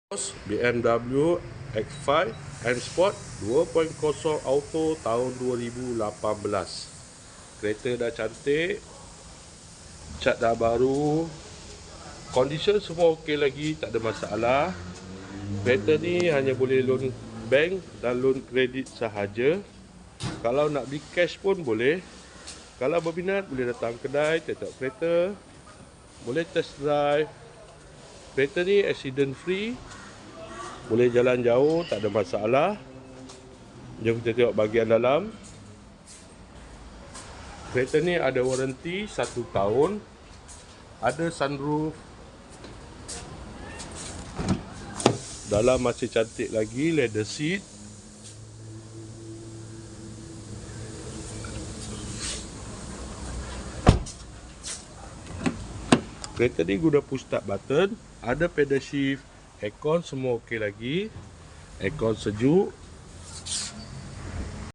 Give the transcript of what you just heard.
BMW X5 M Sport 2.0 Auto tahun 2018. Kereta dah cantik, cat dah baru, condition semua okey lagi, tak ada masalah. Kereta ni hanya boleh loan bank dan loan kredit sahaja. Kalau nak beli cash pun boleh. Kalau berminat boleh datang kedai tengok kereta, boleh test drive. Kereta ni accident free, boleh jalan jauh, tak ada masalah. Jom kita tengok bahagian dalam. Kereta ni ada waranti 1 tahun. Ada sunroof. Dalam masih cantik lagi, leather seat. Kereta ni guna push start button. Ada pedal shift, aircon semua okey lagi. Aircon sejuk.